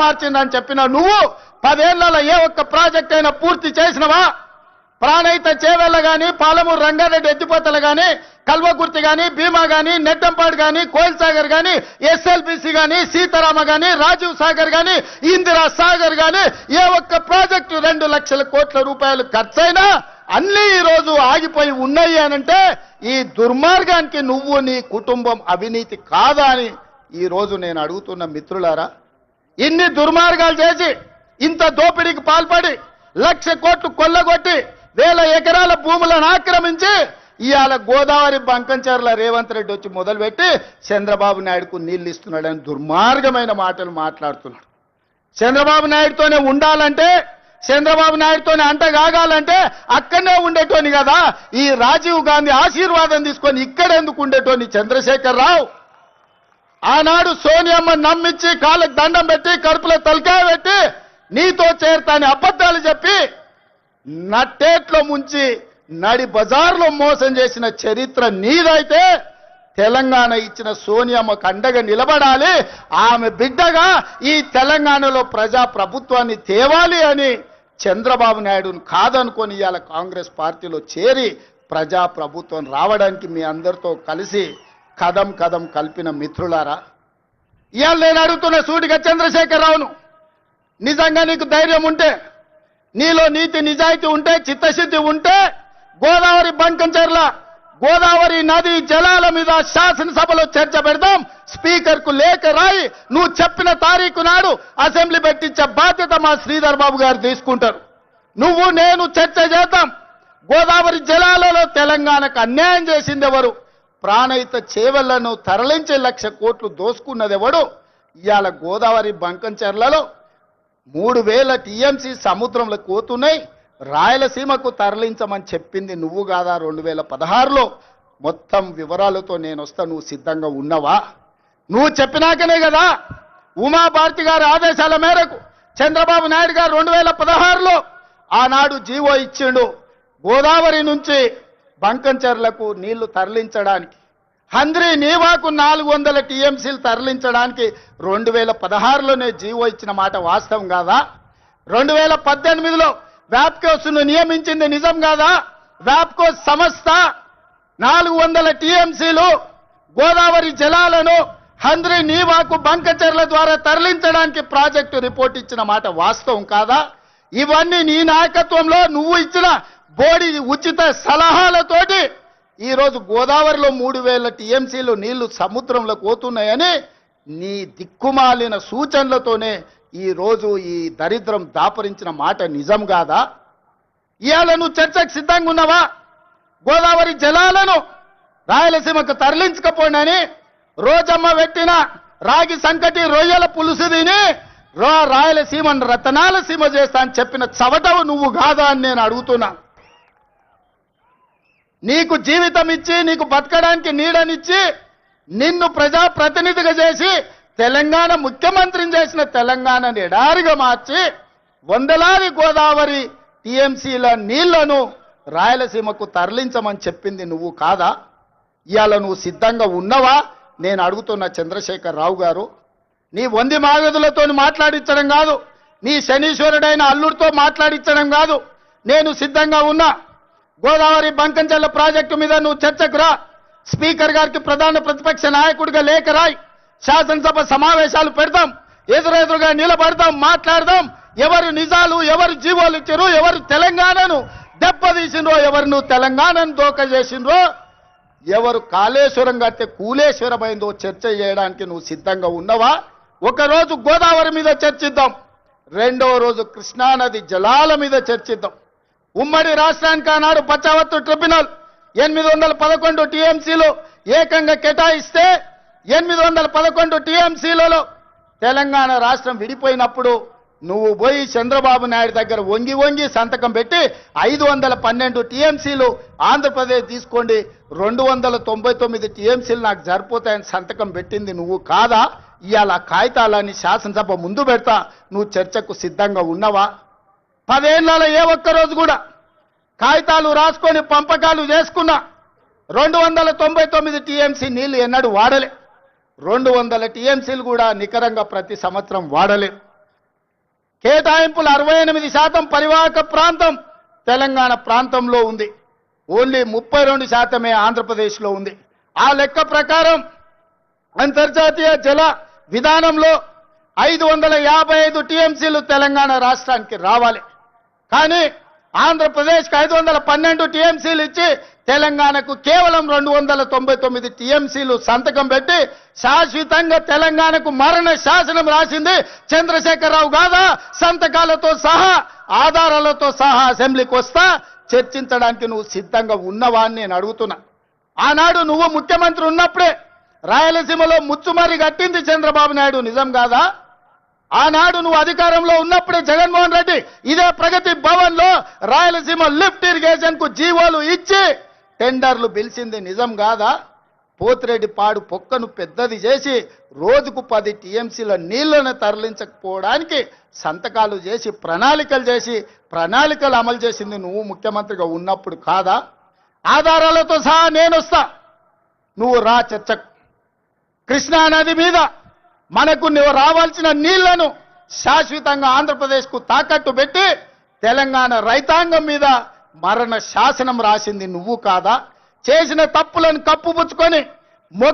మార్చిందని చెప్పిన నువ్వు 10 ఏళ్లలో ఏ ఒక్క ప్రాజెక్ట్ అయినా పూర్తి చేసినవా? ప్రాణహిత చేవెళ్ళ గాని, పాలమూరు రంగారెడ్డి ఎత్తిపోతలు గాని, కల్వకుర్తి గాని, భీమా గాని, నెట్టంపాడు గాని, కోయిల్ సాగర్ గాని, ఎస్ఎల్బిసి గాని, సీతారామ గాని, రాజీవ్ సాగర్ గాని, ఇందిరా సాగర్ గాని ఏ ఒక్క ప్రాజెక్టు 2 లక్షల కోట్ల రూపాయలు ఖర్చైనా అన్నీ ఈ రోజు ఆగిపోయి ఉన్నాయి అనంటే ఈ దుర్మార్గానికి నువ్వు నీ కుటుంబం అవినీతి కాదా అని ఈ రోజు నేను అడుగుతున్న మిత్రులారా. ఇన్ని దుర్మార్గాలు చేసి ఇంత దోపిడీకి పాల్పడి 1,00,000 కోట్లు కొల్లగొట్టి 1000 ఎకరాల భూములను ఆక్రమించి ఇవాళ గోదావరి బంకంచెర్ల రేవంత్ రెడ్డి వచ్చి మొదలుపెట్టి చంద్రబాబు నాయుడుకు నీళ్లు ఇస్తున్నాడని దుర్మార్గమైన మాటలు మాట్లాడుతున్నాడు. చంద్రబాబు నాయుడుతోనే ఉండాలంటే, చంద్రబాబు నాయుడుతోనే అంటగాగాలంటే అక్కడనే ఉండేటోని కదా. ఈ రాజీవ్ గాంధీ ఆశీర్వాదం తీసుకొని ఇక్కడెందుకు ఉండేటోని చంద్రశేఖర్ రావు? ఆనాడు సోనియమ్మ నమ్మించి కాళ్ళకు దండం పెట్టి కడుపులో తలకాయ పెట్టి నీతో చేరతాని అబద్ధాలు చెప్పి నట్టేట్లో ముంచి నడి బజార్లో మోసం చేసిన చరిత్ర నీదైతే తెలంగాణ ఇచ్చిన సోనియమ్మకు అండగా నిలబడాలి. ఆమె బిడ్డగా ఈ తెలంగాణలో ప్రజా ప్రభుత్వాన్ని తేవాలి అని చంద్రబాబు నాయుడును కాదనుకొని ఇవాళ కాంగ్రెస్ పార్టీలో చేరి ప్రజా ప్రభుత్వం రావడానికి మీ అందరితో కలిసి కదం కదం కలిపిన మిత్రులారా, ఇవాళ నేను అడుగుతున్న సూటిగా చంద్రశేఖరరావును, నిజంగా నీకు ధైర్యం ఉంటే, నీలో నీతి నిజాయితీ ఉంటే, చిత్తశుద్ధి ఉంటే గోదావరి బంకంచెర్ల గోదావరి నది జలాల మీద శాసనసభలో చర్చ పెడదాం. స్పీకర్ కు లేఖ రాయి నువ్వు చెప్పిన తారీఖు నాడు అసెంబ్లీ పెట్టించే బాధ్యత మా శ్రీధర్ బాబు గారు తీసుకుంటారు. నువ్వు నేను చర్చ చేద్దాం. గోదావరి జలాలలో తెలంగాణకు అన్యాయం చేసింది ఎవరు? ప్రాణహిత చేవెళ్లను తరలించే 1,00,000 కోట్లు దోసుకున్నది ఎవడు? ఇవాళ గోదావరి బంకంచెర్లలో 3,000 టీఎంసీ సముద్రంలో కోతున్నాయి. రాయలసీమకు తరలించమని చెప్పింది నువ్వు కాదా? 2016లో మొత్తం వివరాలతో నేను వస్తా. నువ్వు సిద్ధంగా ఉన్నవా? నువ్వు చెప్పినాకనే కదా ఉమాభారతి గారి ఆదేశాల మేరకు చంద్రబాబు నాయుడు గారు 2016లో ఆనాడు జీవో ఇచ్చిండు. గోదావరి నుంచి బంకంచెర్లకు నీళ్లు తరలించడానికి, హంద్రీ నీవాకు 400 టీఎంసీలు తరలించడానికి 2016లోనే జీవో ఇచ్చిన మాట వాస్తవం కాదా? 2018లో వ్యాప్కోస్ను నియమించింది నిజం కాదా? వ్యాప్కోస్ సంస్థ 400 టీఎంసీలు గోదావరి జలాలను హంద్రీ నీవాకు బంకంచెర్ల ద్వారా తరలించడానికి ప్రాజెక్టు రిపోర్ట్ ఇచ్చిన మాట వాస్తవం కాదా? ఇవన్నీ నీ నాయకత్వంలో నువ్వు ఇచ్చిన బోడి ఉచిత సలహాలతోటి ఈరోజు గోదావరిలో 3,000 టీఎంసీలు నీళ్లు సముద్రంలో పోతున్నాయని నీ దిక్కుమాలిన సూచనలతోనే ఈరోజు ఈ దరిద్రం దాపరించిన మాట నిజం కాదా? ఇవాళ నువ్వు చర్చకు సిద్ధంగా ఉన్నావా? గోదావరి జలాలను రాయలసీమకు తరలించకపోయినని రోజమ్మ పెట్టిన రాగి సంకటి రొయ్యల పులుసు తిని రాయలసీమను రతనాల సీమ చేస్తా అని చెప్పిన చవటవు నువ్వు కాదా అని నేను అడుగుతున్నా. నీకు జీవితం ఇచ్చి, నీకు బతకడానికి నీడనిచ్చి, నిన్ను ప్రజాప్రతినిధిగా చేసి తెలంగాణ ముఖ్యమంత్రిని చేసిన తెలంగాణను ఎడారిగా మార్చి వందలాది గోదావరి టీఎంసీల నీళ్లను రాయలసీమకు తరలించమని చెప్పింది నువ్వు కాదా? ఇవాళ నువ్వు సిద్ధంగా ఉన్నవా? నేను అడుగుతున్న చంద్రశేఖర్ రావు గారు, నీ వంది మాగదులతో మాట్లాడించడం కాదు, నీ శనీశ్వరుడైన అల్లుడితో మాట్లాడించడం కాదు. నేను సిద్ధంగా ఉన్నా. గోదావరి బంకంచెర్ల ప్రాజెక్టు మీద నువ్వు చర్చకు రా. స్పీకర్ గారికి ప్రధాన ప్రతిపక్ష నాయకుడిగా లేఖ రాయి. శాసనసభ సమావేశాలు పెడదాం, ఎదురెదురుగా నిలబడదాం, మాట్లాడదాం. ఎవరు నిజాలు, ఎవరు జీవోలు ఇచ్చారు, ఎవరు తెలంగాణను దెబ్బతీసిండ్రో, ఎవరు నువ్వు తెలంగాణను దోక చేసిండ్రో, ఎవరు కాళేశ్వరం కడితే కూలేశ్వరమైందో చర్చ చేయడానికి నువ్వు సిద్ధంగా ఉన్నవా? ఒకరోజు గోదావరి మీద చర్చిద్దాం, రెండో రోజు కృష్ణానది జలాల మీద చర్చిద్దాం. ఉమ్మడి రాష్ట్రానికి ఆనాడు పచ్చావత్తు ట్రిబ్యునల్ 811 టీఎంసీలు ఏకంగా కేటాయిస్తే 811 టీఎంసీలలో తెలంగాణ రాష్ట్రం విడిపోయినప్పుడు నువ్వు పోయి చంద్రబాబు నాయుడు దగ్గర వంగి వంగి సంతకం పెట్టి 512 టీఎంసీలు ఆంధ్రప్రదేశ్ తీసుకోండి, 299 టీఎంసీలు నాకు సరిపోతాయని సంతకం పెట్టింది నువ్వు కాదా? ఇవాళ కాగితాలని శాసనసభ ముందు పెడతా. నువ్వు చర్చకు సిద్ధంగా ఉన్నవా? 10 ఏళ్లలో ఏ ఒక్కరోజు కూడా కాగితాలు రాసుకొని పంపకాలు చేసుకున్నా 299 టీఎంసీ నీళ్లు ఎన్నడూ వాడలే. 200 టీఎంసీలు కూడా నికరంగా ప్రతి సంవత్సరం వాడలే. కేటాయింపులు 68% పరివాహక ప్రాంతం తెలంగాణ ప్రాంతంలో ఉంది. ఓన్లీ 32% ఆంధ్రప్రదేశ్లో ఉంది. ఆ లెక్క ప్రకారం అంతర్జాతీయ జల విధానంలో 555 టీఎంసీలు తెలంగాణ రాష్ట్రానికి రావాలి. కానీ ఆంధ్రప్రదేశ్కి 512 టీఎంసీలు ఇచ్చి తెలంగాణకు కేవలం 299 టీఎంసీలు సంతకం పెట్టి శాశ్వతంగా తెలంగాణకు మరణ శాసనం రాసింది చంద్రశేఖరరావు కాదా? సంతకాలతో సహా ఆధారాలతో సహా అసెంబ్లీకి వస్తా, చర్చించడానికి నువ్వు సిద్ధంగా ఉన్నవా అని నేను అడుగుతున్నా. ఆనాడు నువ్వు ముఖ్యమంత్రి ఉన్నప్పుడే రాయలసీమలో ముచ్చుమరి కట్టింది చంద్రబాబు నాయుడు, నిజం కాదా? ఆనాడు నువ్వు అధికారంలో ఉన్నప్పుడే జగన్మోహన్ రెడ్డి ఇదే ప్రగతి భవన్ లో రాయలసీమ లిఫ్ట్ ఇరిగేషన్ కు జీవోలు ఇచ్చి టెండర్లు పిలిచింది, నిజం కాదా? పోతిరెడ్డి పాడు పొక్కను పెద్దది చేసి రోజుకు 10 టీఎంసీల నీళ్లను తరలించకపోవడానికి సంతకాలు చేసి ప్రణాళికలు అమలు చేసింది నువ్వు ముఖ్యమంత్రిగా ఉన్నప్పుడు కాదా? ఆధారాలతో సహా నేను వస్తా, నువ్వు రా చర్చకు. కృష్ణా నది మీద మనకు నువ్వు రావాల్సిన నీళ్లను శాశ్వతంగా ఆంధ్రప్రదేశ్కు తాకట్టు పెట్టి తెలంగాణ రైతాంగం మీద మరణ శాసనం రాసింది నువ్వు కాదా? చేసిన తప్పులను కప్పుపుచ్చుకొని